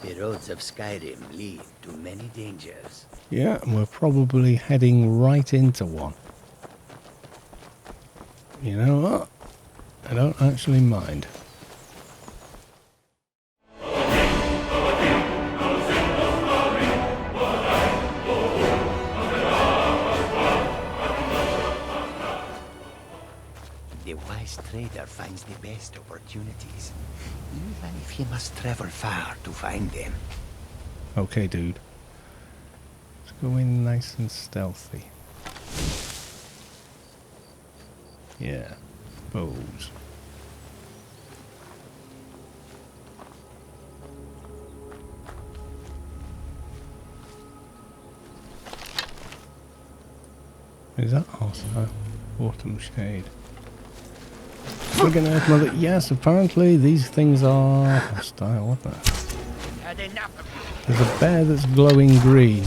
The roads of Skyrim lead to many dangers. Yeah, and we're probably heading right into one. You know what? I don't actually mind. The wise trader finds the best opportunities, even if he must travel far to find them. Okay, dude. Let's go in nice and stealthy. Yeah. Bows. Is that hostile? Autumn shade. Friggin' earth mother. Yes, apparently these things are hostile. What the? Had enough of you. There's a bear that's glowing green.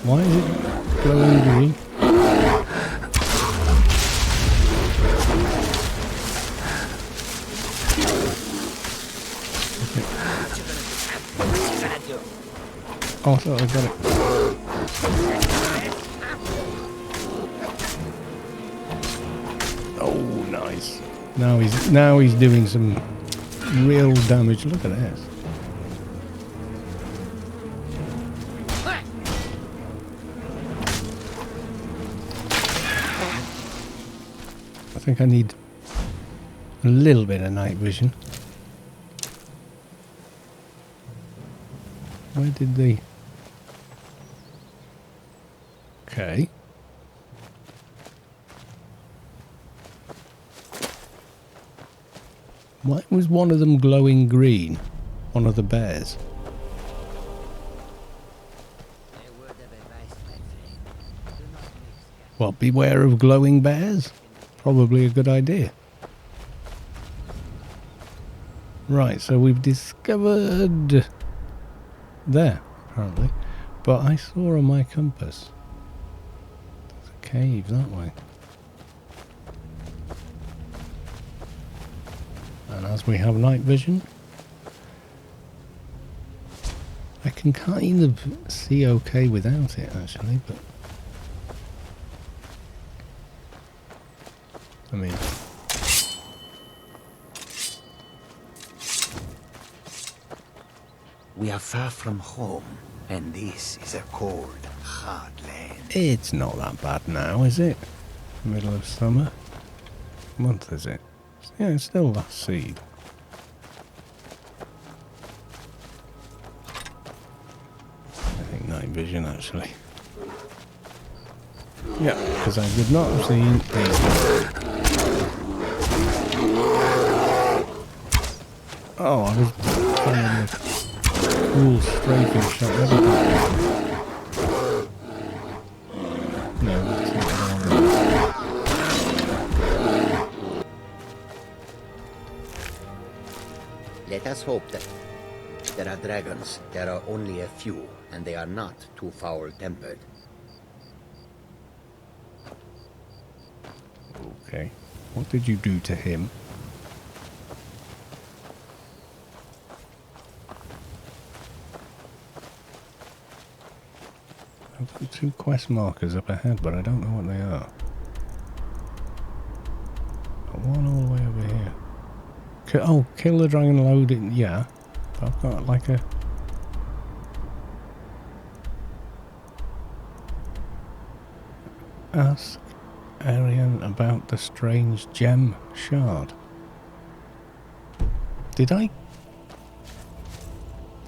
Why is it glowing green? Oh, I thought I got it. Oh, nice. Now he's doing some real damage. Look at this. I think I need a little bit of night vision. Where did they... Okay. Why was one of them glowing green? One of the bears. Well, beware of glowing bears? Probably a good idea. Right, so we've discovered... There, apparently. But I saw on my compass. There's a cave that way. And as we have night vision, I can kind of see okay without it actually, but I mean, We are far from home, and this is a cold, hard land. it's not that bad now, is it? Middle of summer. What month is it? Yeah, it's still last seed. I think night vision actually. Yeah, because I would not have seen these. Oh, I was playing the cool strafing shot. No, that's not what I want. Let us hope that there are dragons. There are only a few, and they are not too foul-tempered. Okay. What did you do to him? I've got 2 quest markers up ahead, but I don't know what they are. Got one all the way over here. Oh, kill the dragon, load it. Yeah. I've got like a... Ask Arian about the strange gem shard. Did I?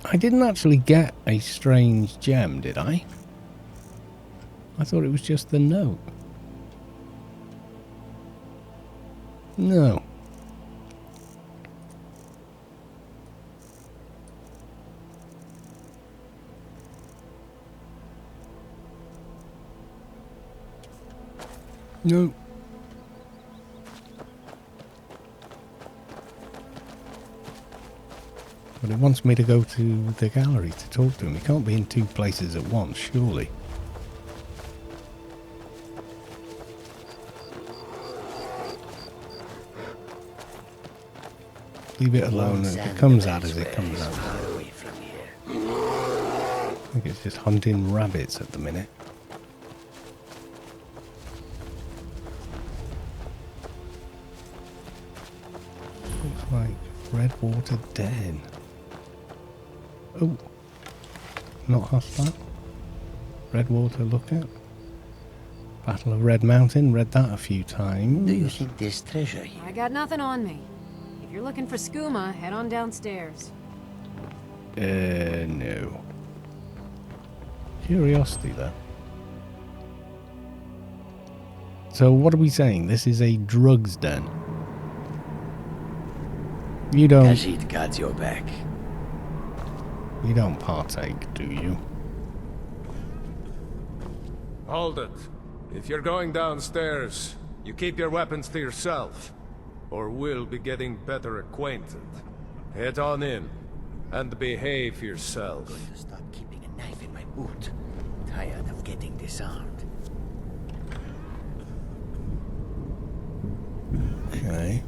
I didn't actually get a strange gem, did I? I thought it was just the note. No. No. But it wants me to go to the gallery to talk to him. He can't be in 2 places at once, surely. leave it alone. If it comes out as it comes out. Far away from here. I think it's just hunting rabbits at the minute. Looks like Redwater Den. Oh, not hostile. Redwater Lookout. Battle of Red Mountain, read that a few times. Do you think there's treasure here? I got nothing on me. If you're looking for skooma, head on downstairs. No. Curiosity, though. So, what are we saying? This is a drugs den. You don't... Khajiit guards your back. You don't partake, do you? Hold it. If you're going downstairs, you keep your weapons to yourself, or we'll be getting better acquainted. Head on in, and behave yourself. I'm going to stop keeping a knife in my boot. Tired of getting disarmed. Okay.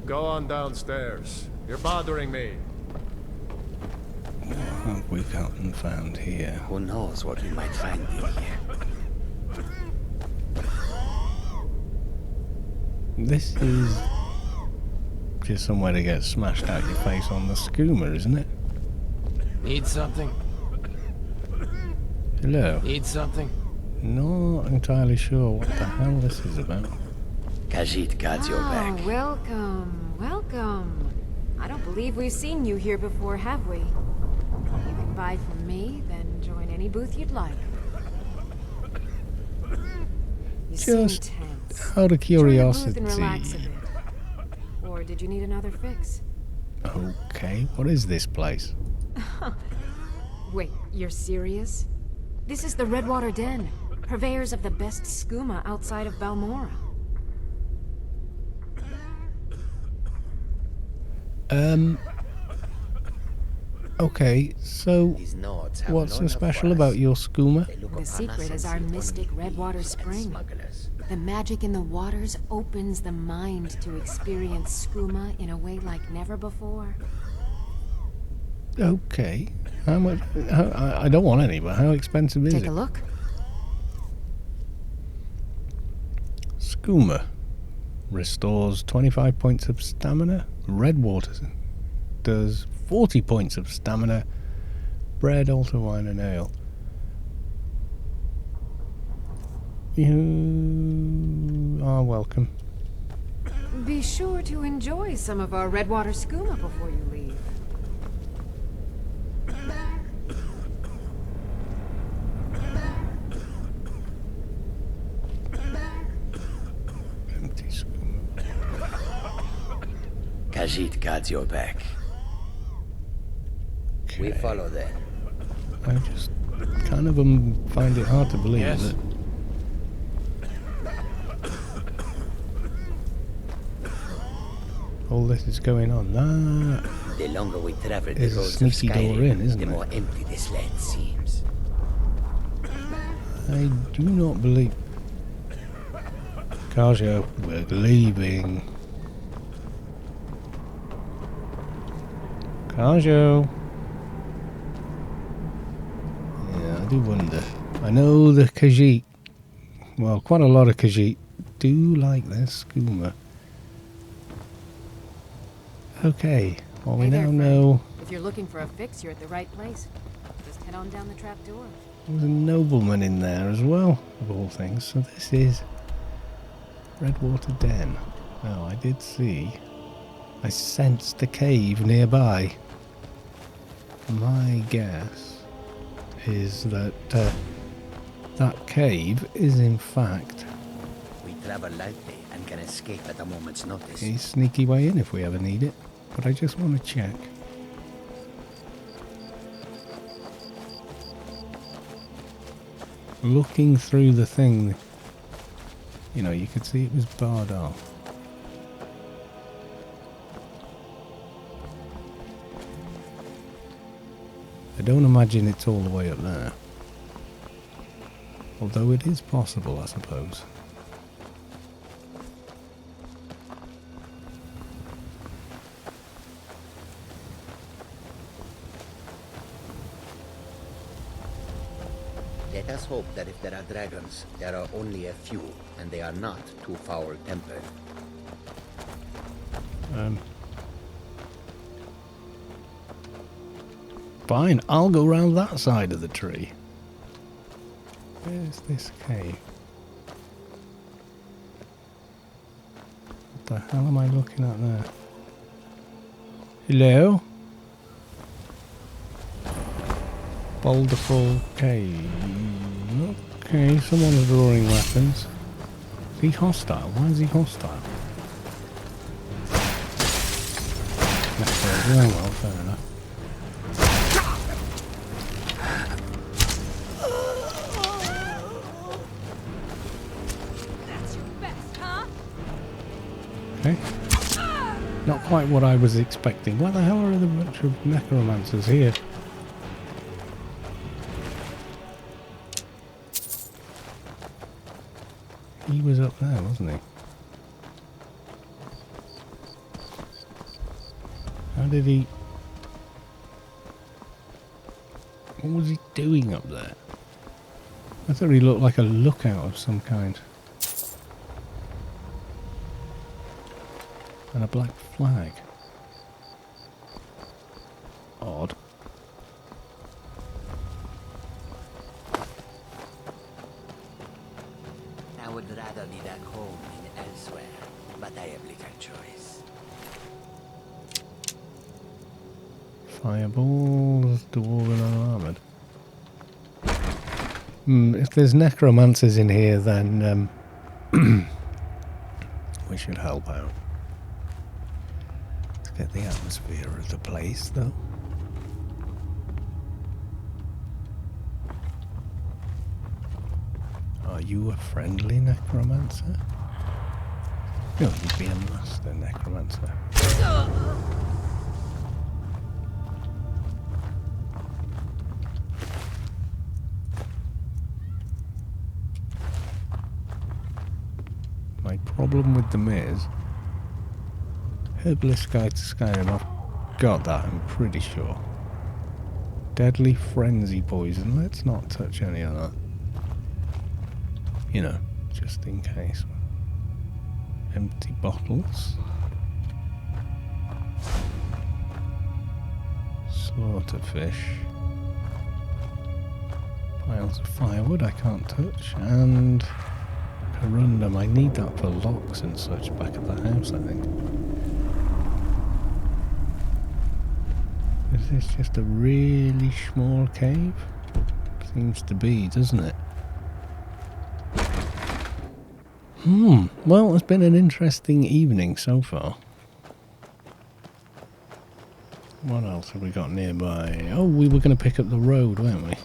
Go on downstairs. You're bothering me. What have we got and found here? Who knows what we might find in here? This is just somewhere to get smashed out your face on the skooma, isn't it? Need something? Hello. Need something? Not entirely sure what the hell this is about. Khajiit guards your back. Oh, welcome, welcome. I don't believe we've seen you here before, have we? You can buy from me, then join any booth you'd like. You seem Just tense. out of curiosity. Join the booth and relax a bit. Or did you need another fix? Okay, what is this place? Wait, you're serious? This is the Redwater Den, purveyors of the best skooma outside of Balmora. Okay, so These nodes have what's so no love special for about us. your skooma? They look The upon us secret and is our see mystic only Redwater thieves and Spring. smugglers. The magic in the waters opens the mind to experience skooma in a way like never before. Okay, how much? I don't want any, but how expensive is Take it? a look. Skooma restores 25 points of stamina. Redwater does 40 points of stamina. Bread, altar wine, and ale. You are welcome. Be sure to enjoy some of our Redwater skooma before you leave. Empty skooma. Khajiit guards your back. We follow them. I just kind of find it hard to believe Yes. that all this is going on. That The longer we travel the There's a roads of sneaky door Skyrim, in, isn't the there? more empty this land seems. I do not believe. Kaja, we're leaving. Kajo. Yeah, I do wonder. I know the Khajiit, well, quite a lot of Khajiit do like their skooma. Okay, well, we Hey there, now friend. know If you're looking for a fix, you're at the right place. Just head on down the trap door. there's a nobleman in there as well, of all things. So this is Redwater Den. Now, I did see, I sensed a cave nearby. My guess is that that cave is in fact We travel lightly and can escape at a moment's notice. a sneaky way in if we ever need it. But I just want to check. Looking through the thing, you know, you could see it was barred off. I don't imagine it's all the way up there. Although it is possible, I suppose. Let us hope that if there are dragons, there are only a few, and they are not too foul-tempered. Fine, I'll go round that side of the tree. Where's this cave? What the hell am I looking at there? Hello? Boulderful Cave. Okay, someone's drawing weapons. Is he hostile? Why is he hostile? Well, fair enough. That's your best, huh? Okay. Not quite what I was expecting. What the hell are the bunch of necromancers here? He was up there, wasn't he? How did he... What was he doing up there? I thought he looked like a lookout of some kind. And a black flag. Odd. I would rather be back home than elsewhere, but I have little choice. Fireballs, dwarven unarmored. If there's necromancers in here, then we should help out. Let's get the atmosphere of the place, though. Are you a friendly necromancer? No, you'd be a master necromancer. My problem with them is Herbalist Guide to Skyrim. I've got that, I'm pretty sure. Deadly Frenzy Poison. Let's not touch any of that. You know, just in case. Empty bottles. Slaughterfish. Piles of firewood I can't touch. And corundum. I need that for locks and such back at the house, I think. Is this just a really small cave? Seems to be, doesn't it? Well, it's been an interesting evening so far. What else have we got nearby? Oh, we were going to pick up the road, weren't we?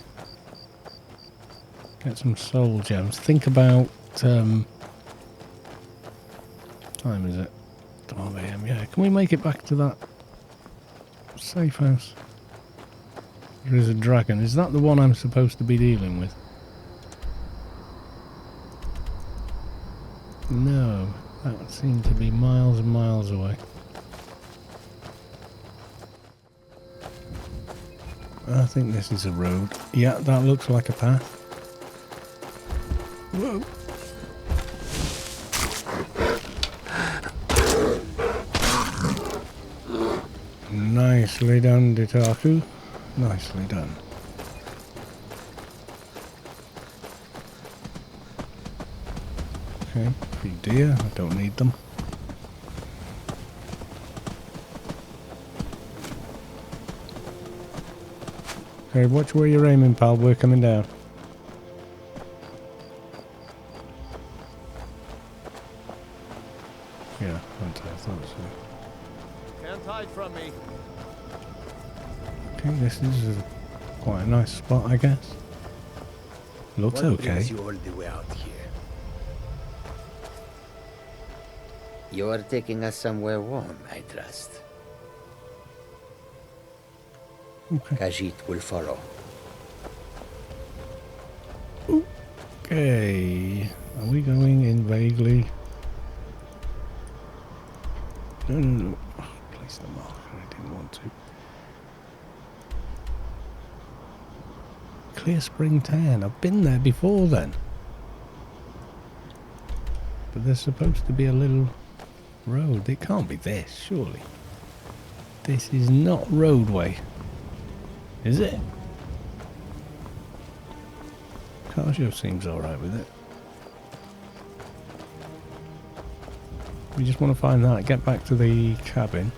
Get some soul gems. Think about... time is it? 12 AM, yeah. Can we make it back to that safe house? There is a dragon. Is that the one I'm supposed to be dealing with? No, that seemed to be miles and miles away. I think this is a road. Yeah, that looks like a path. Whoa. Nicely done, Ditaku. Nicely done. Okay, few deer. I don't need them. Okay, watch where you're aiming, pal. We're coming down. Yeah, I thought so. Can't hide from me. Okay, this is quite a nice spot, I guess. Looks What okay. brings you all the way out here? You are taking us somewhere warm, I trust. Okay. Khajiit will follow. Okay, Okay. Are we going in vaguely? No. Oh, place the marker. I didn't want to. Clear Spring 10. I've been there before then. But there's supposed to be a little road. It can't be this, surely. This is not roadway. Is it? Carjo seems alright with it. We just want to find that, get back to the cabin.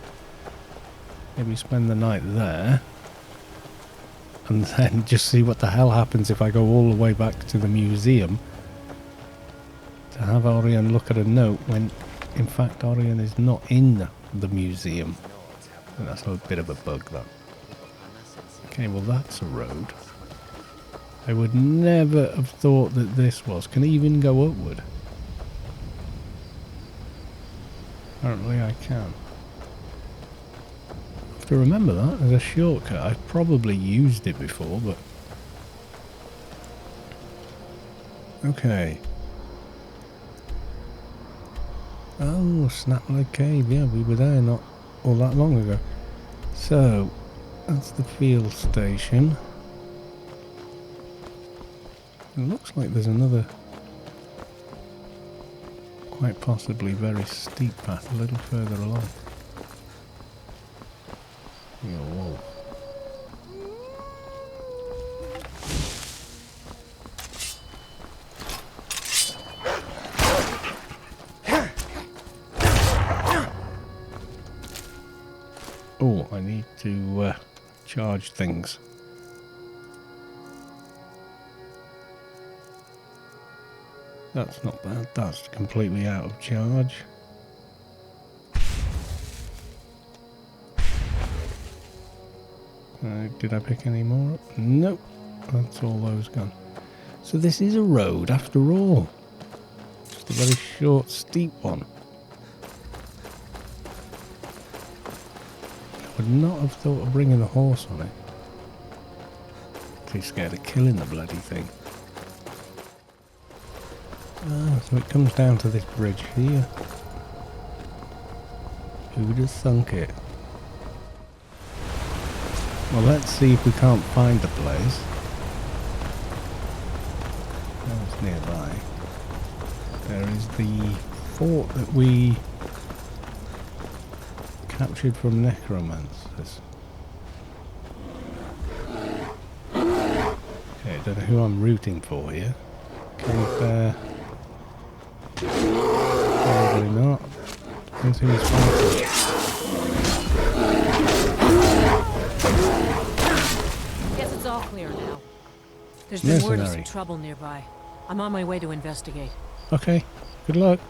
Maybe spend the night there. And then just see what the hell happens if I go all the way back to the museum. To have Orion look at a note when, in fact, Orion is not in the museum. And that's a bit of a bug, that. Okay, well that's a road. I would never have thought that this was. Can it even go upward? Apparently I can. I have to remember that as a shortcut. I've probably used it before, but... Okay. Oh, Snapleg Cave. Yeah, we were there not all that long ago. So, that's the field station. It looks like there's another, quite possibly very steep path a little further along. Yeah, whoa. Oh, I need to charge things. That's not bad. That's completely out of charge. Did I pick any more up? Nope. That's all those gone. So this is a road after all. Just a very short, steep one. I would not have thought of bringing the horse on it. Too scared of killing the bloody thing. Ah, so it comes down to this bridge here. Who'd have thunk it? Well, let's see if we can't find the place. That's nearby. There is the fort that we captured from necromancers. Okay, I don't know who I'm rooting for here. Cave there. Probably not. Don't seem as fighting. Guess it's all clear now. There's been word of some Mercenary. trouble nearby. I'm on my way to investigate. Okay, good luck.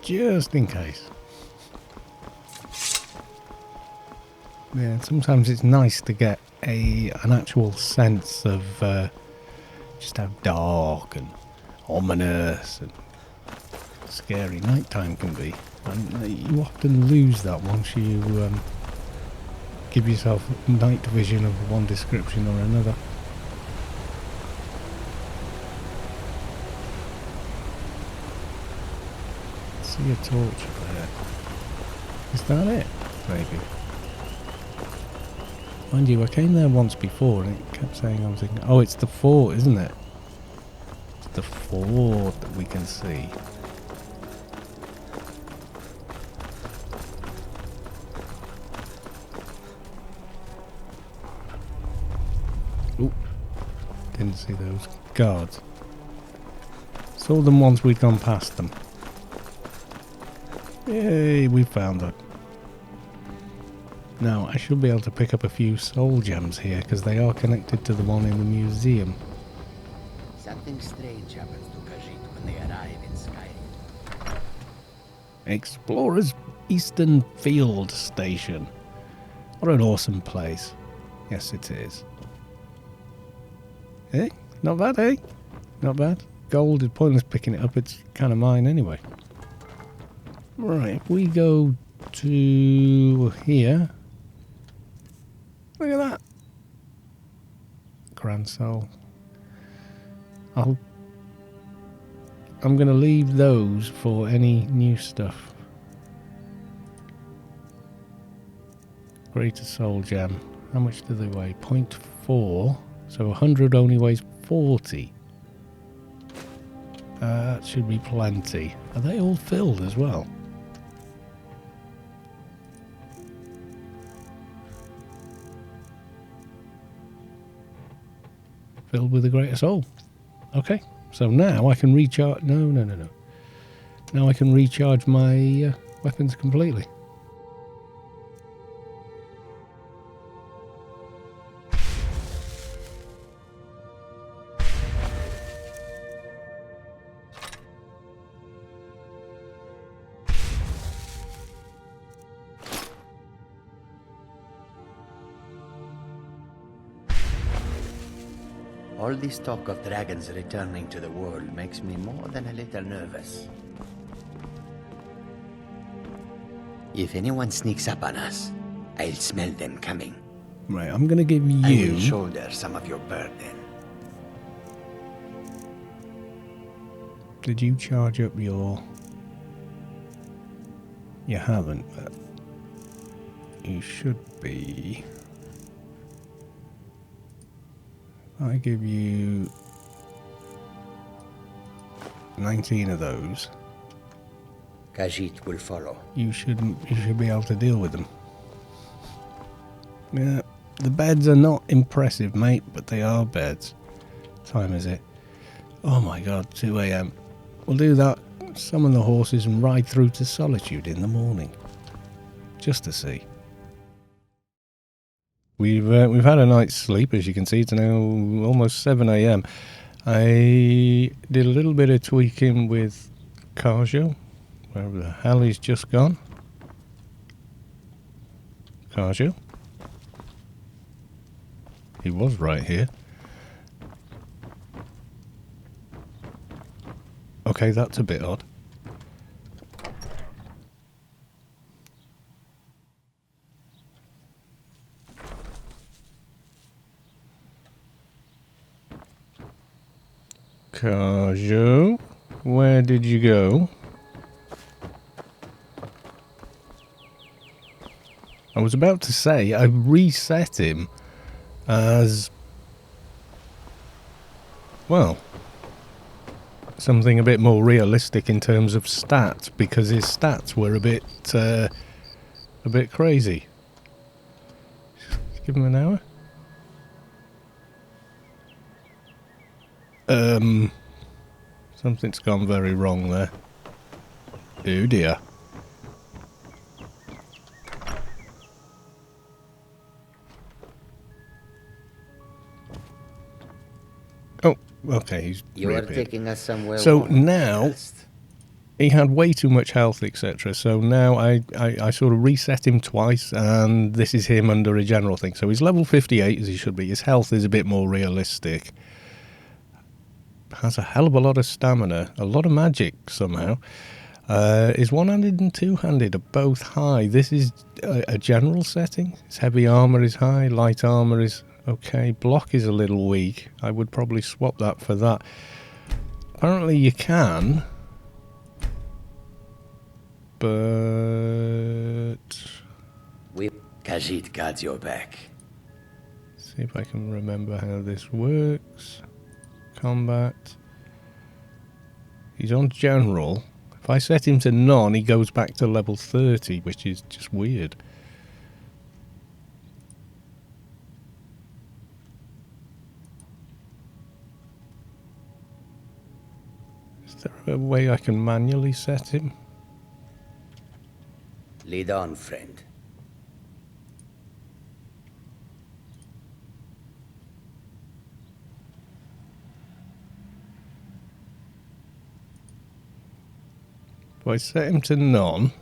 Just in case. Yeah, sometimes it's nice to get an actual sense of just how dark and ominous and scary nighttime can be. And you often lose that once you give yourself night vision of one description or another. See a torch there. Is that it? Maybe. Mind you, I came there once before and it kept saying, I was thinking, oh, it's the fort, isn't it? It's the fort that we can see. Oop. Didn't see those guards. Saw them once we'd gone past them. Yay, we found it. Now, I should be able to pick up a few soul gems here, because they are connected to the one in the museum. Something strange happens to Khajiit when they arrive in Skyrim. Explorers Eastern Field Station. What an awesome place. Yes, it is. Eh? Not bad, eh? Not bad. Gold is pointless picking it up, it's kind of mine anyway. Right, if we go to... over here. Look at that. Grand Soul. I'm going to leave those for any new stuff. Greater Soul Gem. How much do they weigh? 0.4. So 100 only weighs 40. That should be plenty. Are they all filled as well? Filled with the Greater Soul. Okay. So now I can recharge... No. Now I can recharge my weapons completely. All this talk of dragons returning to the world makes me more than a little nervous. If anyone sneaks up on us, I'll smell them coming. Right, I'm going to give I will you... shoulder some of your burden. Did you charge up your... You haven't, but... You should be... I give you 19 of those. Khajiit will follow. You should be able to deal with them. Yeah, the beds are not impressive, mate, but they are beds. What time is it? Oh my god, 2 AM. We'll do that, summon the horses and ride through to Solitude in the morning. Just to see. We've had a night's sleep, as you can see. It's now almost 7 AM. I did a little bit of tweaking with Carjo, wherever the hell he's just gone. Carjo. He was right here. Okay, that's a bit odd. Carjo, where did you go? I was about to say, I reset him as, well, something a bit more realistic in terms of stats, because his stats were a bit crazy. Just give him an hour. Something's gone very wrong there. Oh dear. Oh, okay, he's You are reappeared. taking us somewhere. So warm, now, first. he had way too much health, etc. So now I sort of reset him twice, and this is him under a general thing. So he's level 58, as he should be. His health is a bit more realistic. Has a hell of a lot of stamina, a lot of magic somehow. Is one-handed and two-handed are both high. This is a general setting. His heavy armor is high, light armor is okay. Block is a little weak. I would probably swap that for that. Apparently you can, but Khajiit guards your back. see if I can remember how this works. Combat. He's on general. If I set him to none, he goes back to level 30, which is just weird. Is there a way I can manually set him? Lead on, friend. If I set him to none,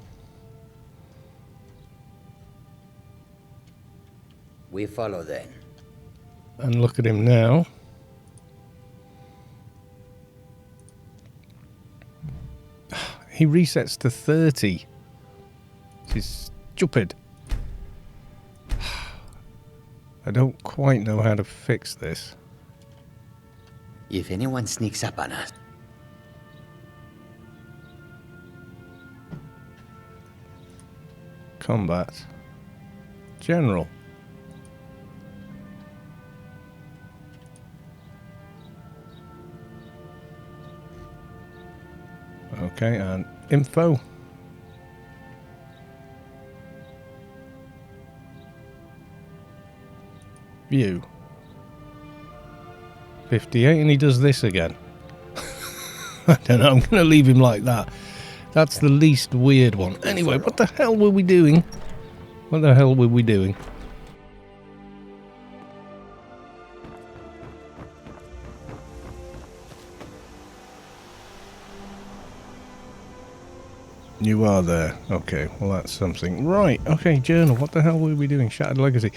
We follow then. and look at him now. He resets to 30. This is stupid. I don't quite know how to fix this. If anyone sneaks up on us, Combat. General. Okay, and info. View. 58, and he does this again. I don't know, I'm going to leave him like that. That's the least weird one. Anyway, what the hell were we doing? What the hell were we doing? You are there. Okay, well that's something. Right, okay, journal. What the hell were we doing? Shattered Legacy.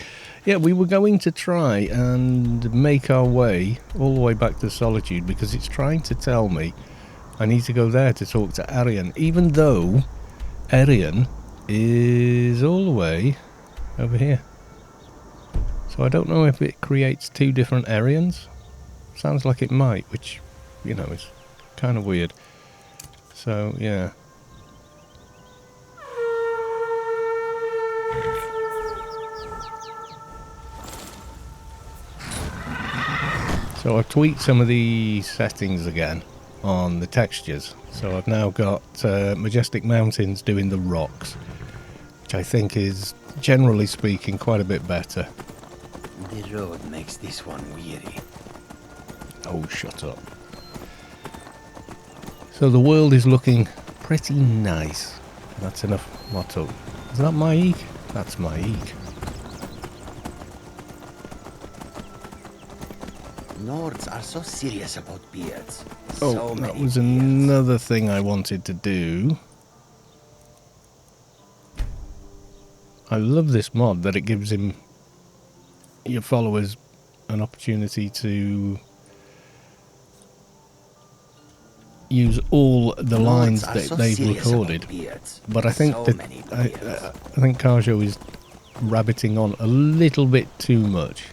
Yeah, we were going to try and make our way all the way back to Solitude because it's trying to tell me I need to go there to talk to Arian, even though Arian is all the way over here. So I don't know if it creates two different Arians. Sounds like it might, which, you know, is kind of weird. So, yeah. So I've tweaked some of the settings again on the textures. So I've now got Majestic Mountains doing the rocks, which I think is, generally speaking, quite a bit better. the road makes this one weary. Oh, shut up. So the world is looking pretty nice. That's enough motto. Is that my eek? That's my eek. Nords are so serious about beards. Oh, So that many was beards. another thing I wanted to do. I love this mod that it gives him, your followers, an opportunity to use all the lines Nords are that so they've serious recorded. about beards. But I think So that many I beards. think Karjo is rabbiting on a little bit too much.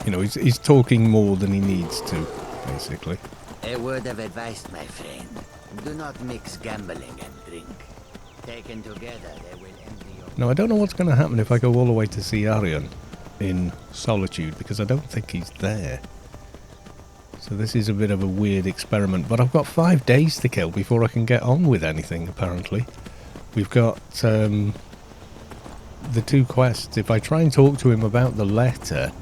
You know, he's talking more than he needs to, basically. A word of advice, my friend. Do not mix gambling and drink. Taken together, they will empty your... Now, I don't know what's going to happen if I go all the way to see Arian in Solitude, because I don't think he's there. So this is a bit of a weird experiment, but I've got 5 days to kill before I can get on with anything, apparently. We've got the 2 quests. If I try and talk to him about the letter,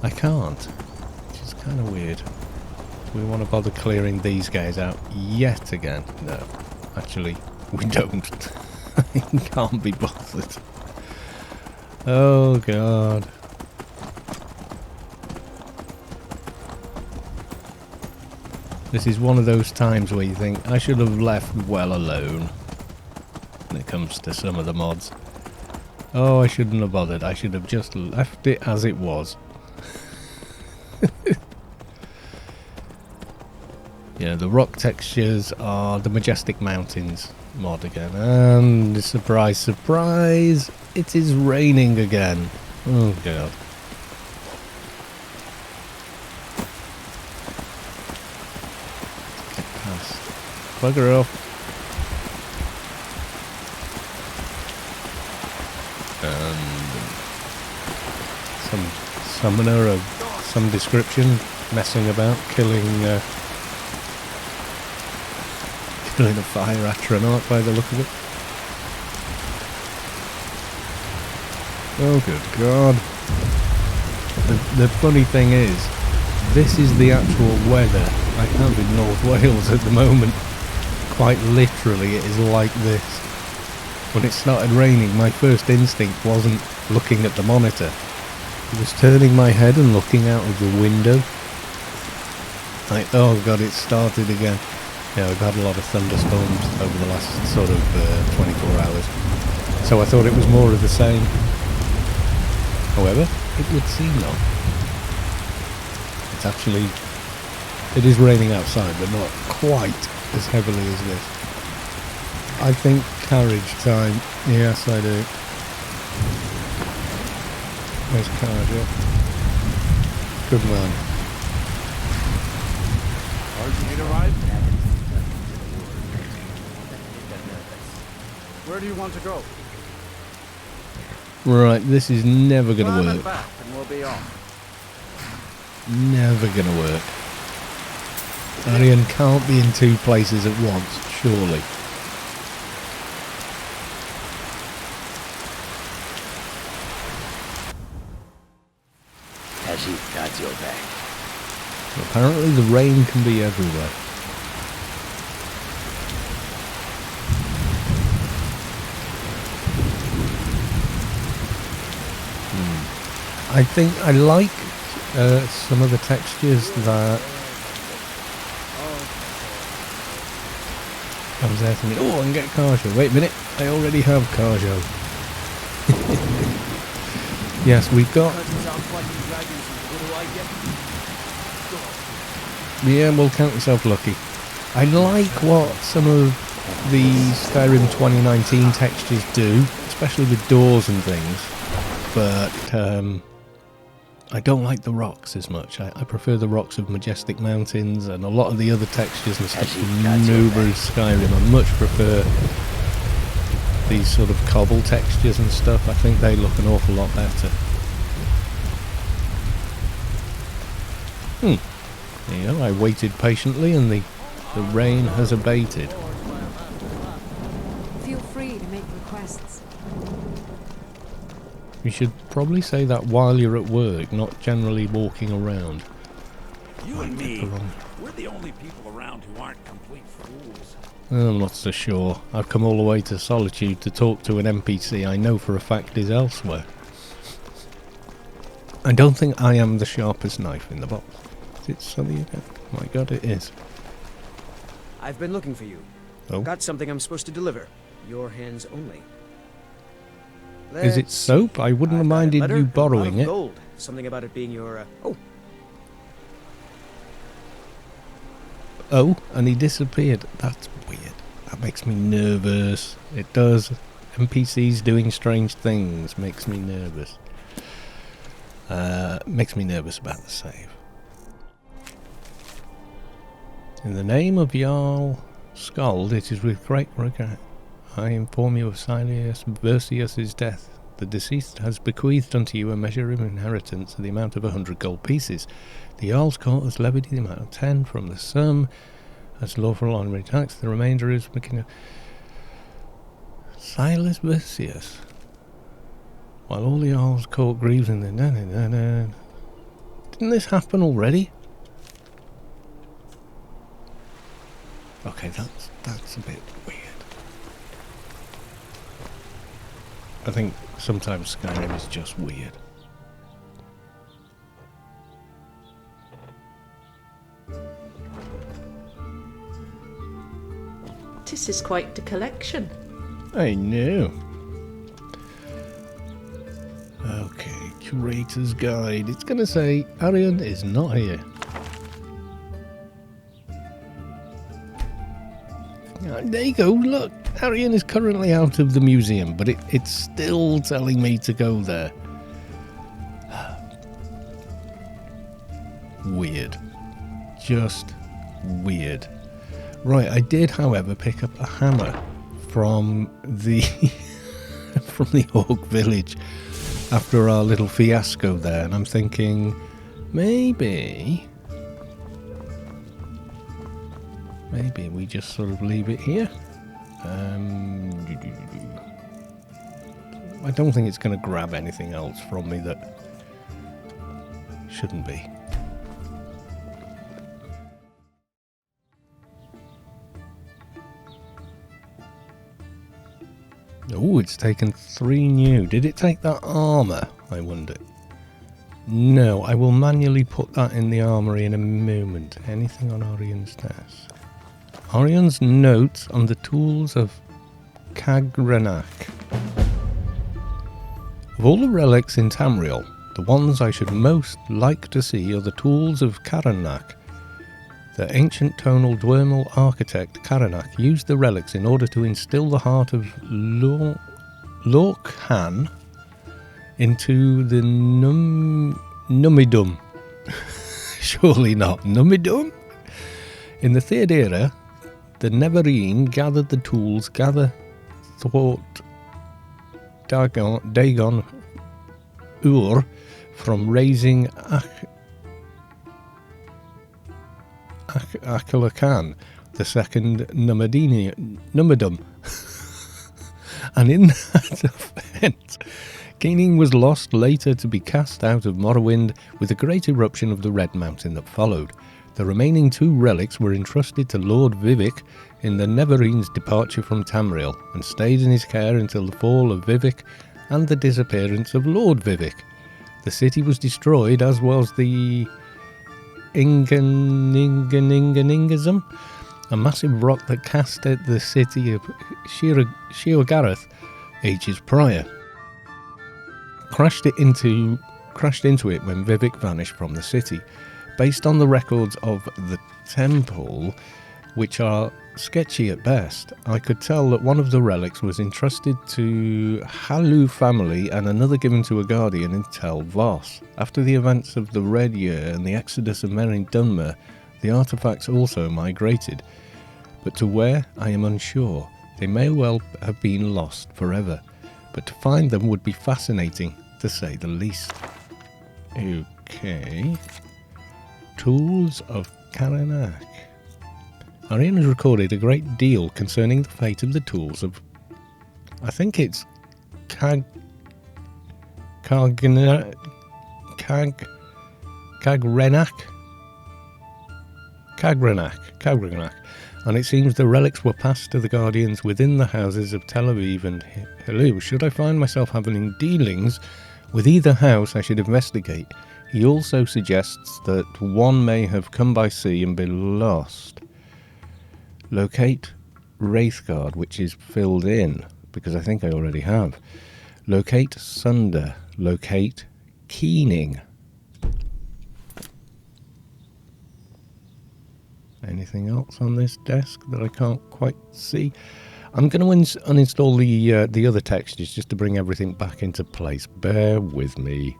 I can't, which is kind of weird. Do we want to bother clearing these guys out yet again? No, actually, we don't. I can't be bothered. Oh, God. This is one of those times where you think, I should have left well alone when it comes to some of the mods. Oh, I shouldn't have bothered. I should have just left it as it was. Yeah, the rock textures are the Majestic Mountains mod again. And surprise, surprise, it is raining again. Oh, God. Get past. Bugger off. And some summoner of some description messing about, killing a fire astronaut by the look of it. Oh, good God. The funny thing is, this is the actual weather I have in North Wales at the moment. Quite literally, it is like this. When it started raining, my first instinct wasn't looking at the monitor. It was turning my head and looking out of the window. Like, oh God, it started again. Yeah, we've had a lot of thunderstorms over the last sort of 24 hours. So I thought it was more of the same. However, it would seem not. It's actually... It is raining outside, but not quite as heavily as this. I think carriage time. Yes, I do. There's Carja. Good man. Where do you want to go? Right, this is never going to work. Back and we'll be off. Never going to work. Arian can't be in two places at once, surely. Has he got your back? Apparently the rain can be everywhere. I think I like some of the textures that I was there thinking, oh, I can get Carjo. Wait a minute, I already have Carjo. Yes, we've got... Yeah, well, count yourself lucky. I like what some of the Skyrim 2019 textures do, especially with doors and things, but I don't like the rocks as much. I prefer the rocks of Majestic Mountains and a lot of the other textures and stuff from Nubra's Skyrim. I much prefer these sort of cobble textures and stuff. I think they look an awful lot better. There you go, I waited patiently and the rain has abated. Feel free to make requests. You should probably say that while you're at work, not generally walking around. You and me, we're the only people around who aren't complete fools. I'm not so sure. I've come all the way to Solitude to talk to an NPC I know for a fact is elsewhere. I don't think I am the sharpest knife in the box. Is it sunny again? My god, it is. I've been looking for you. Oh. Got something I'm supposed to deliver. Your hands only. Is it soap? I wouldn't have minded you borrowing it. Gold. Something about it being your, Oh, and he disappeared. That's weird. That makes me nervous. It does. NPCs doing strange things makes me nervous. Makes me nervous about the save. In the name of Jarl Skald, it is with great regret I inform you of Sileus Versius' death. The deceased has bequeathed unto you a measure of inheritance of the amount of 100 gold pieces. The Jarl's court has levied the amount of 10 from the sum as lawful honorary tax. The remainder is Sileus Versius. While all the Jarl's court grieves in the... Didn't this happen already? Okay, that's a bit weird. I think sometimes Skyrim is just weird. This is quite the collection. I know. Okay, Curator's Guide. It's going to say Arian is not here. There you go, look. Arian is currently out of the museum, but it's still telling me to go there. Weird. Just weird. Right, I did, however, pick up a hammer from the from the Orc village after our little fiasco there, and I'm thinking maybe we just sort of leave it here. I don't think it's going to grab anything else from me that shouldn't be. Oh, it's taken 3 new. Did it take that armour, I wonder? No, I will manually put that in the armoury in a moment. Anything on Orion's desk? Orion's notes on the tools of Kagranach. Of all the relics in Tamriel, the ones I should most like to see are the tools of Kagranach. The ancient tonal Dwermal architect Karanak used the relics in order to instill the heart of Lorkhan into the Numidum. Surely not. Numidum? In the 3rd era, the Neverine gathered the tools, thought Dagon Ur from raising Akalakan, the second Numidum. And in that event, Keening was lost, later to be cast out of Morrowind with a great eruption of the Red Mountain that followed. The remaining 2 relics were entrusted to Lord Vivek in the Neverine's departure from Tamriel, and stayed in his care until the fall of Vivek and the disappearance of Lord Vivek. The city was destroyed, as was the Inganinganism, a massive rock that cast at the city of Sheogareth ages prior. Crashed into it when Vivek vanished from the city. Based on the records of the temple, which are sketchy at best, I could tell that one of the relics was entrusted to Halu family and another given to a guardian in Tel Voss. After the events of the Red Year and the exodus of Merin Dunmer, the artifacts also migrated. But to where, I am unsure. They may well have been lost forever, but to find them would be fascinating, to say the least. Okay. Tools of Karanak. Arian has recorded a great deal concerning the fate of the tools of, I think it's Kagrenak, and it seems the relics were passed to the guardians within the houses of Tel Aviv and Hellu. Should I find myself having dealings with either house, I should investigate. He also suggests that one may have come by sea and been lost. Locate Wraithguard, which is filled in, because I think I already have. Locate Sunder. Locate Keening. Anything else on this desk that I can't quite see? I'm going to uninstall the other textures just to bring everything back into place. Bear with me.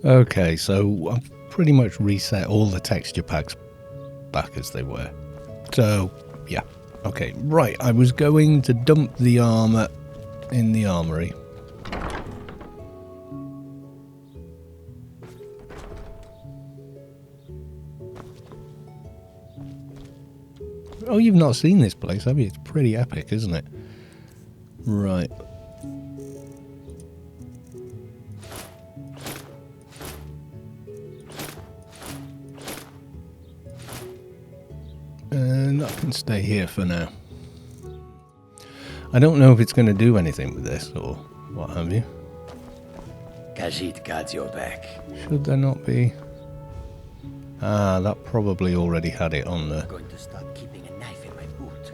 Okay, so I've pretty much reset all the texture packs back as they were. So, yeah. Okay, right. I was going to dump the armour in the armoury. Oh, you've not seen this place, have you? It's pretty epic, isn't it? Right. And that can stay here for now. I don't know if it's going to do anything with this or what have you. Khajiit got your back. Should there not be? Ah, that probably already had it on there. I'm going to stop keeping a knife in my boot.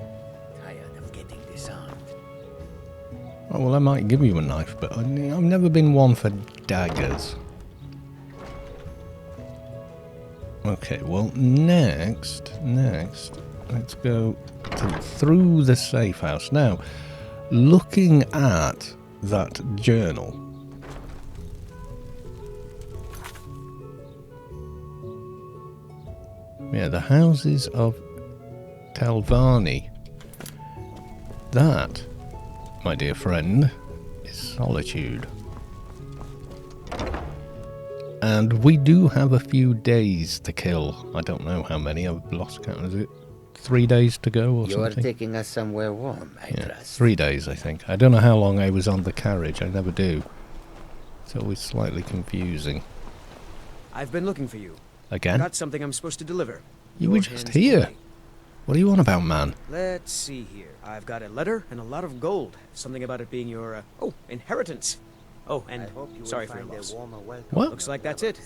Tired of getting disarmed. Oh, well, I might give you a knife, but I've never been one for daggers. Okay, well, next, let's go through the safe house. Now, looking at that journal, yeah, the houses of Telvarni. That, my dear friend, is solitude. And we do have a few days to kill. I don't know how many. I've lost count. Is it 3 days to go or something? You are taking us somewhere warm, I trust. 3 days, I think. I don't know how long I was on the carriage. I never do. It's always slightly confusing. I've been looking for you. Again? Got something I'm supposed to deliver. You were just here. What are you on about, man? Let's see here. I've got a letter and a lot of gold. Something about it being your, inheritance. Oh, and sorry for your loss. What? Looks like that's it.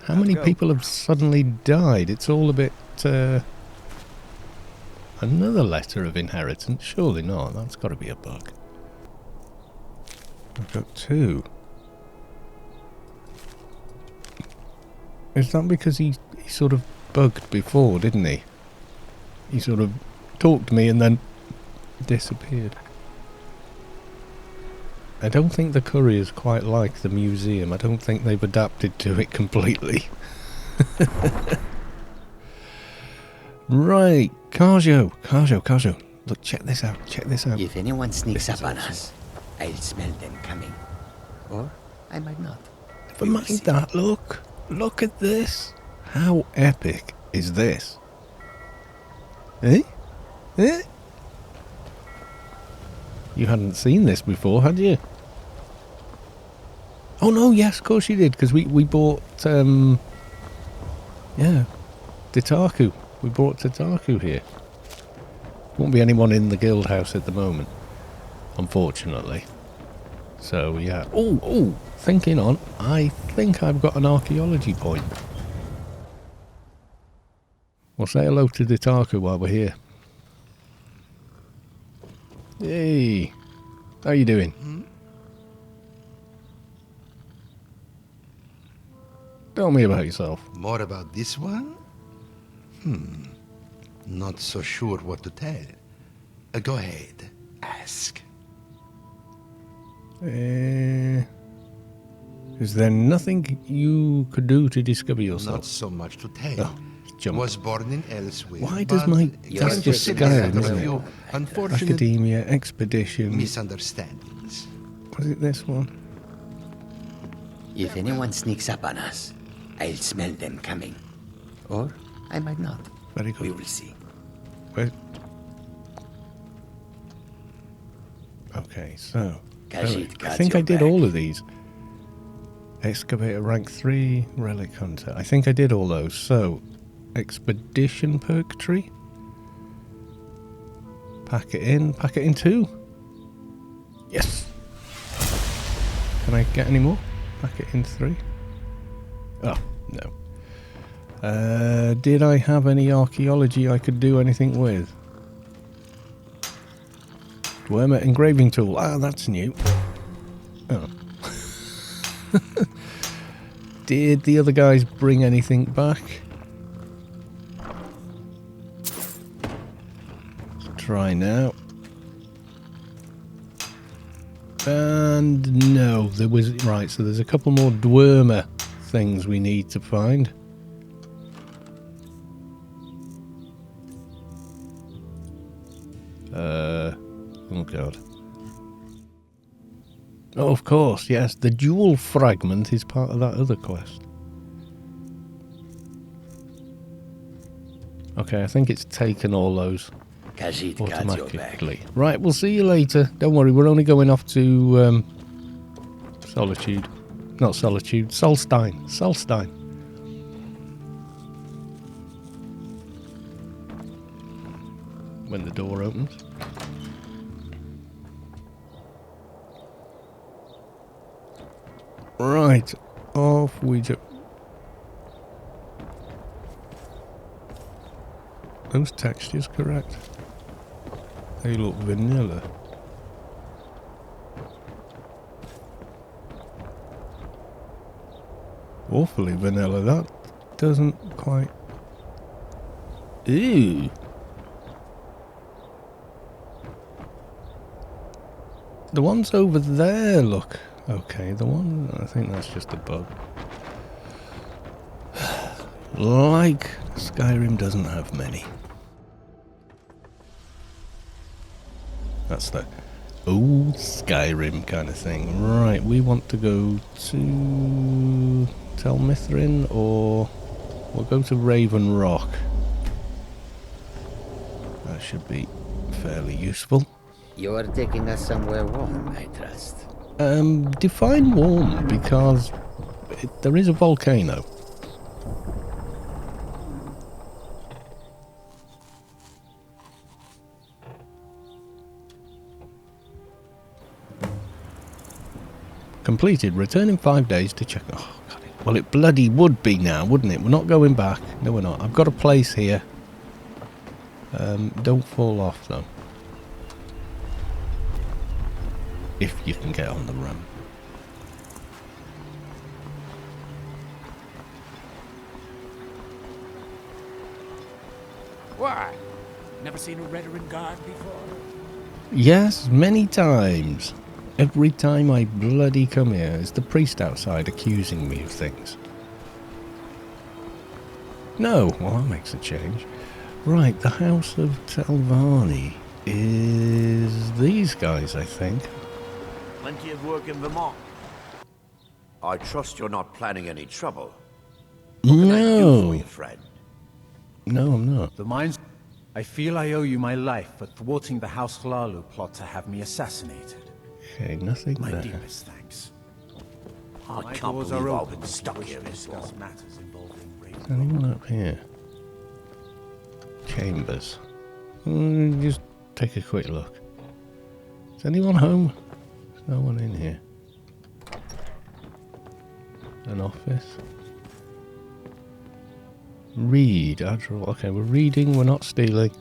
How many people have suddenly died? It's all a bit, Another letter of inheritance? Surely not. That's got to be a bug. I've got 2. Is that because he sort of bugged before, didn't he? He sort of talked to me and then disappeared. I don't think the courier's quite like the museum. I don't think they've adapted to it completely. Right, Carjo. Look, check this out. If anyone sneaks up on us, I'll smell them coming. Or I might not. Never mind that, look. Look at this. How epic is this? Eh? You hadn't seen this before, had you? Oh no, yes, of course you did, because we bought, yeah, Ditaku. We brought Ditaku here. Won't be anyone in the guild house at the moment, unfortunately. So, yeah. Oh, thinking on, I think I've got an archaeology point. We'll say hello to Ditaku while we're here. Hey, how you doing? Tell me about yourself. More about this one? Not so sure what to tell. Go ahead, ask. Is there nothing you could do to discover yourself? Not so much to tell. Oh, jump. Was born in elsewhere. Why does my... That's just Skyrim, isn't it? Unfortunate Academia, expedition... misunderstandings. Was it this one? If anyone sneaks up on us, I'll smell them coming. Or I might not. Very good. We will see. Where? Okay, so... Khajiit, I think I did all of these. Excavator rank 3, relic hunter. I think I did all those. So, expedition purgatory. Pack it in 2. Yes! Can I get any more? Pack it in 3. Oh, no. Did I have any archaeology I could do anything with? Dwemer engraving tool. Ah, that's new. Oh. Did the other guys bring anything back? Let's try now. And no, there was... Right, so there's a couple more Dwemer things we need to find. Oh god. Oh, of course, yes. The jewel fragment is part of that other quest. Okay, I think it's taken all those Khajiit got your back. automatically. Right, we'll see you later. Don't worry, we're only going off to Solitude. Not Solitude, Solstein. Solstein. When the door opens. Right, off we go. Those textures correct? They look vanilla. Awfully vanilla, that doesn't quite... Ew! The ones over there look okay. The one, I think that's just a bug. Like Skyrim doesn't have many. That's the old Skyrim kind of thing. Right, we want to go to Tel Mithrin, or we'll go to Raven Rock. That should be fairly useful. You are taking us somewhere warm, I trust. Define warm, because there is a volcano. Completed. Return in 5 days to check. Oh, God. Well, it bloody would be now, wouldn't it? We're not going back. No, we're not. I've got a place here. Don't fall off, though. If you can get on the ramp. Why? Never seen a Relighting guard before? Yes, many times. Every time I bloody come here, is the priest outside accusing me of things. No, well that makes a change. Right, the House of Telvanni is these guys, I think. Plenty of work in Vermont. I trust you're not planning any trouble. What can I do for you, friend? No, I'm not. The mines... I feel I owe you my life for thwarting the House Hlalu plot to have me assassanated. Okay, nothing My there. deepest thanks. I My can't doors believe are I've open been stuck to here this discuss long. matters involving Is anyone up here? Chambers. Just take a quick look. Is anyone home? There's no one in here. An office. Read. Okay, we're reading, we're not stealing.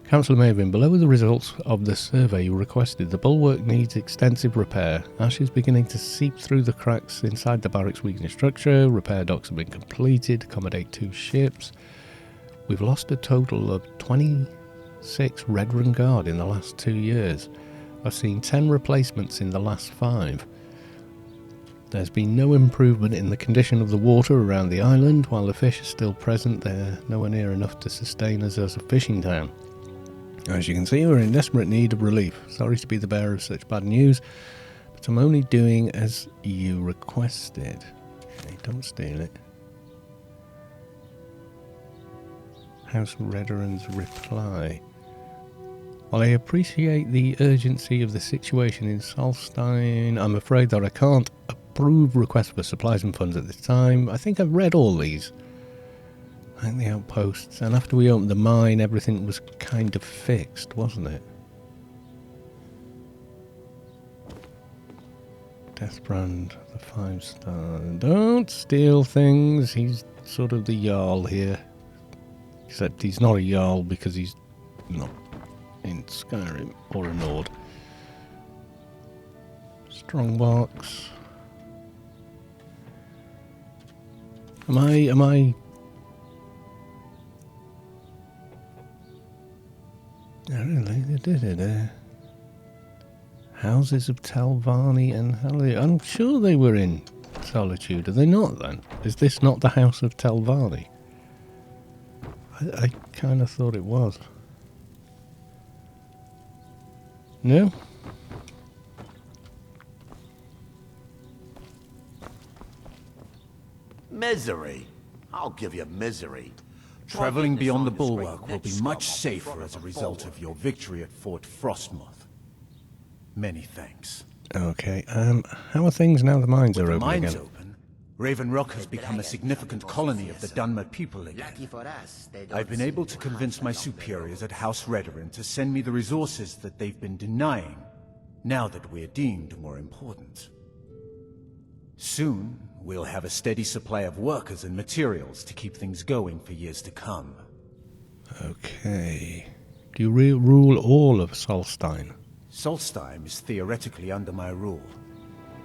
Councillor Maven, below are the results of the survey you requested. The bulwark needs extensive repair. Ash is beginning to seep through the cracks inside the barracks' weakening structure. Repair docks have been completed to accommodate 2 ships. We've lost a total of 26 Relighting Guard in the last 2 years. I've seen 10 replacements in the last 5. There's been no improvement in the condition of the water around the island. While the fish are still present, they're nowhere near enough to sustain us as a fishing town. As you can see, we're in desperate need of relief. Sorry to be the bearer of such bad news, but I'm only doing as you requested. Okay, don't steal it. House Redderan's reply. While I appreciate the urgency of the situation in Solstein, I'm afraid that I can't approve requests for supplies and funds at this time. I think I've read all these. I think the outposts, and after we opened the mine, everything was kind of fixed, wasn't it? Deathbrand, the 5-star. Don't steal things. He's sort of the Jarl here. Except he's not a Jarl because he's not in Skyrim or a Nord. Strongbox. Am I Houses of Telvanni and Helly. I'm sure they were in Solitude. Are they not then? Is this not the House of Telvanni? I kind of thought it was. No? Misery? I'll give you misery. Traveling beyond the bulwark will be much safer as a result of your victory at Fort Frostmoth. Many thanks. Okay, how are things now the mines are open Mines again? open, Raven Rock has become a significant colony of the Dunmer people again. I've been able to convince my superiors at House Relighting to send me the resources that they've been denying, now that we're deemed more important. Soon, we'll have a steady supply of workers and materials to keep things going for years to come. Okay. Do you rule all of Solstein? Solstheim is theoretically under my rule,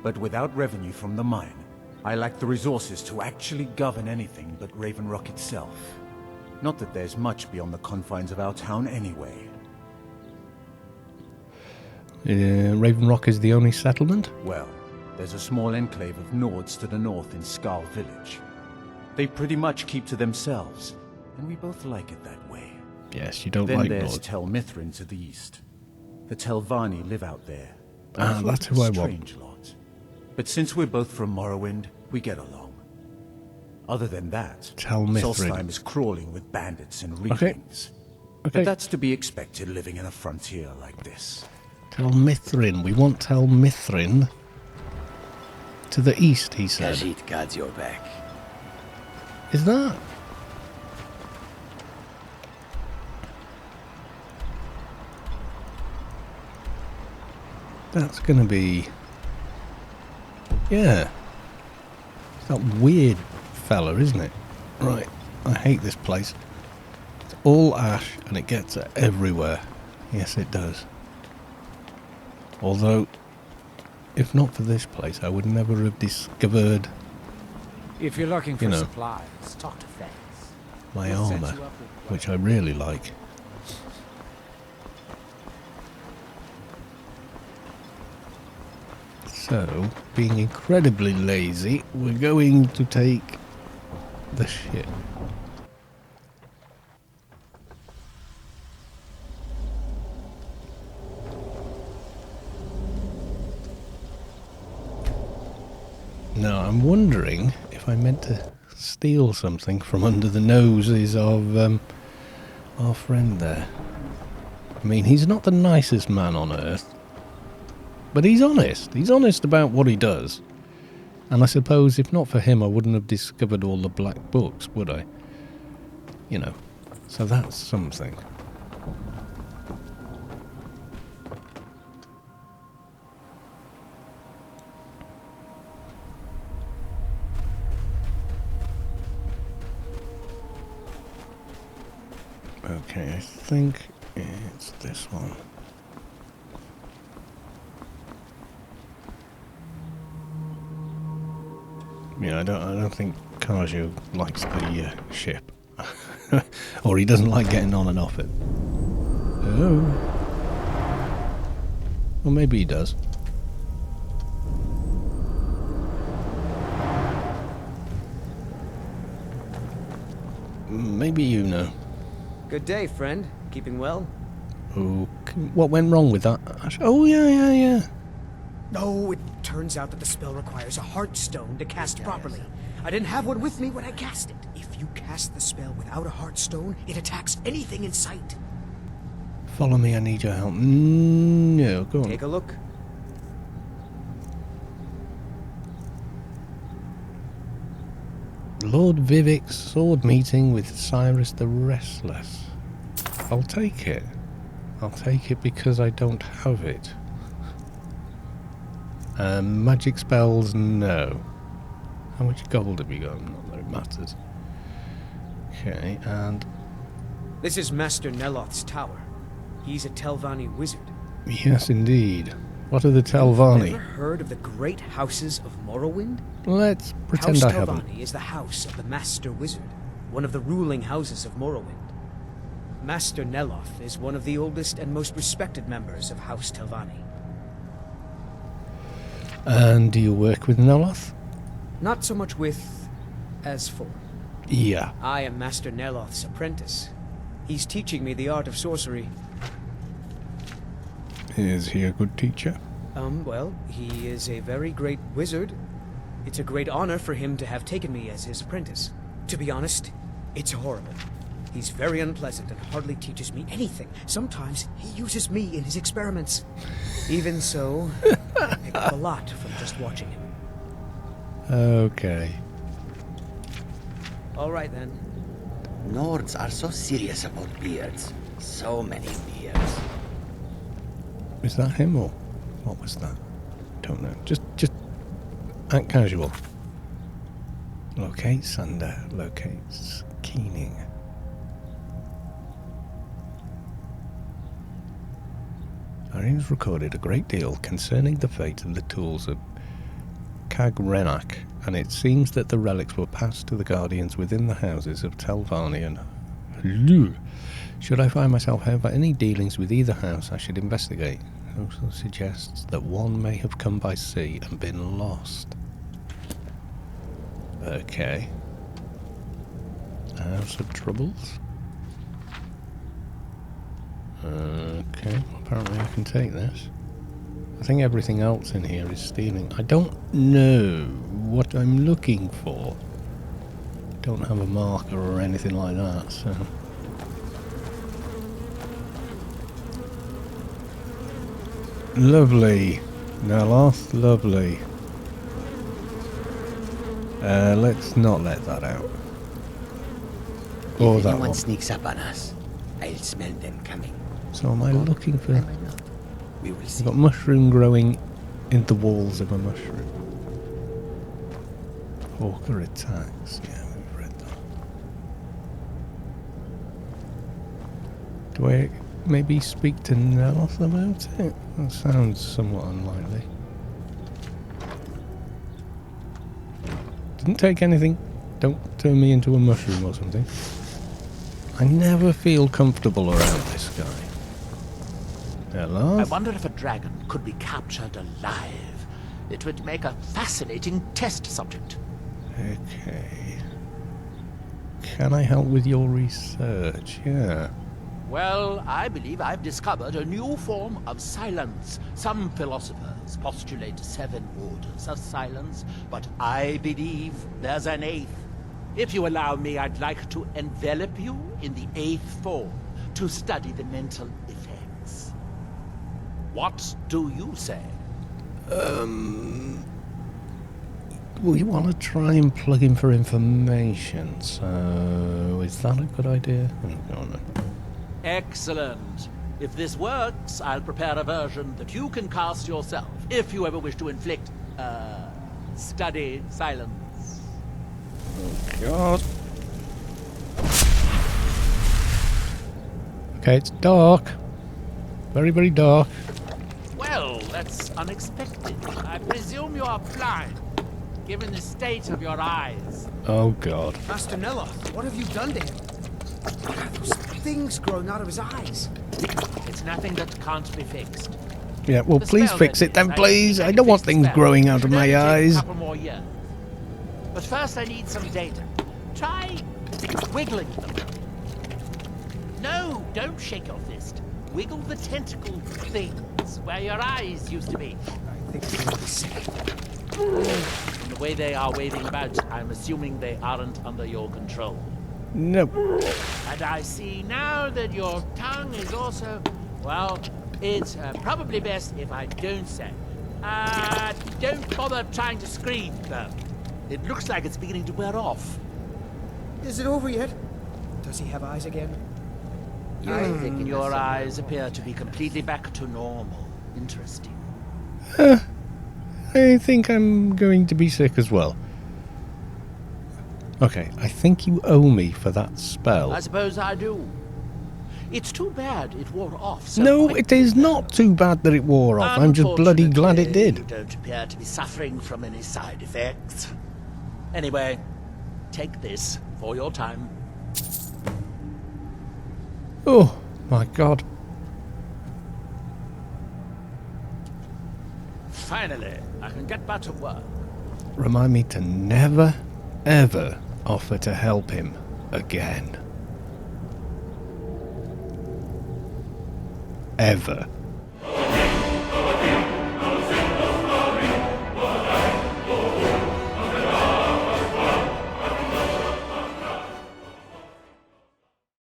but without revenue from the mine, I lack the resources to actually govern anything but Raven Rock itself. Not that there's much beyond the confines of our town anyway. Raven Rock is the only settlement? Well, there's a small enclave of Nords to the north in Skarl Village. They pretty much keep to themselves, and we both like it that way. Yes, you don't then like there's Nords. Tel Mithrin to the east. The Telvanni live out there. Ah, that's who I want. Strange lot. But since we're both from Morrowind, we get along. Other than that, Tel Mithrin. Solstheim is crawling with bandits and reapings. Okay. But that's to be expected living in a frontier like this. Tel Mithrin. We want Tel Mithrin to the east, he said. Khajiit guards your back. Is that? That's going to be... Yeah. It's that weird fella, isn't it? Right. I hate this place. It's all ash and it gets everywhere. Yes, it does. Although, if not for this place, I would never have discovered... If you're looking for You know. supplies, talk to Fez. my armour, which I really like. So, being incredibly lazy, we're going to take the ship. Now, I'm wondering if I meant to steal something from under the noses of our friend there. I mean, he's not the nicest man on earth, but he's honest. He's honest about what he does. And I suppose if not for him, I wouldn't have discovered all the black books, would I? You know, so that's something. Okay, I think it's this one. Yeah, I don't think Kaju likes the ship, or he doesn't like getting on and off it. Oh, well, maybe he does. Maybe you know. Good day, friend. Keeping well? Okay. What went wrong with that? Oh, yeah. Oh, it turns out that the spell requires a heart stone to cast properly. I didn't have one with me when I cast it. If you cast the spell without a heart stone, it attacks anything in sight. Follow me, I need your help. No, go on. Take a look. Lord Vivek's sword meeting with Cyrus the Restless. I'll take it. I'll take it because I don't have it. Magic spells, no. How much gold have you got? Not that it matters. Okay, and... This is Master Neloth's tower. He's a Telvanni wizard. Yes, indeed. What are the Telvanni? Ever heard of the great houses of Morrowind? Let's pretend House I haven't. Telvanni is the house of the Master Wizard, one of the ruling houses of Morrowind. Master Neloth is one of the oldest and most respected members of House Telvanni. And do you work with Neloth? Not so much with, as for. Yeah. I am Master Neloth's apprentice. He's teaching me the art of sorcery. Is he a good teacher? Well, he is a very great wizard. It's a great honor for him to have taken me as his apprentice. To be honest, it's horrible. He's very unpleasant and hardly teaches me anything. Sometimes he uses me in his experiments. Even so, I pick up a lot from just watching him. Okay. All right, then. Nords are so serious about beards. So many beards. Is that him or what was that? Don't know. Just act casual. Locate Sunder. Locates Keening. Arian's recorded a great deal concerning the fate of the tools of Cagrenac, and it seems that the relics were passed to the guardians within the houses of Telvanni and Hlu. Should I find myself having any dealings with either house, I should investigate. It also suggests that one may have come by sea and been lost. Okay. House of Troubles? Okay, apparently I can take this. I think everything else in here is stealing. I don't know what I'm looking for. Don't have a marker or anything like that, so... Lovely. Neloth, lovely. Let's not let that out. Or if that anyone one. sneaks up on us, I'll smell them coming. So am I looking for... We will We've see. got mushroom growing in the walls of a mushroom. Hawker attacks. Yeah, we've read that. Do I maybe speak to Neloth about it? That sounds somewhat unlikely. Didn't take anything. Don't turn me into a mushroom or something. I never feel comfortable around this guy. Hello? I wonder if a dragon could be captured alive. It would make a fascinating test subject. Okay. Can I help with your research? Yeah. Well, I believe I've discovered a new form of silence. Some philosophers postulate 7 orders of silence, but I believe there's an 8th. If you allow me, I'd like to envelop you in the 8th form to study the mental effects. What do you say? We want to try and plug in for information, so is that a good idea? Oh, no. Excellent. If this works, I'll prepare a version that you can cast yourself, if you ever wish to inflict, study silence. Oh, God. Okay, it's dark. Very, very dark. Well, that's unexpected. I presume you are blind, given the state of your eyes. Oh, God. Master Neloth, what have you done to him? Those things growing out of his eyes. It's nothing that can't be fixed. Yeah, well, The please spell, fix that it then, is. please. I can don't want fix the things spell. growing out It of should my only take eyes. a couple more years. But first I need some data. Try wiggling them. No, don't shake your fist. Wiggle the tentacle things where your eyes used to be. I think you're going to be sick. From the way they are waving about, I'm assuming they aren't under your control. No. And I see now that your tongue is also... Well, it's probably best if I don't say. Don't bother trying to scream, though. It looks like it's beginning to wear off. Is it over yet? Does he have eyes again? Your eyes appear to be completely back to normal. Interesting. I think I'm going to be sick as well. Okay, I think you owe me for that spell. I suppose I do. It's too bad it wore off so No, quickly. it is not too bad that it wore off. I'm just bloody glad it Unfortunately, did. You don't appear to be suffering from any side effects. Anyway, take this for your time. Oh, my God. Finally, I can get back to work. Remind me to never, ever offer to help him again. Ever.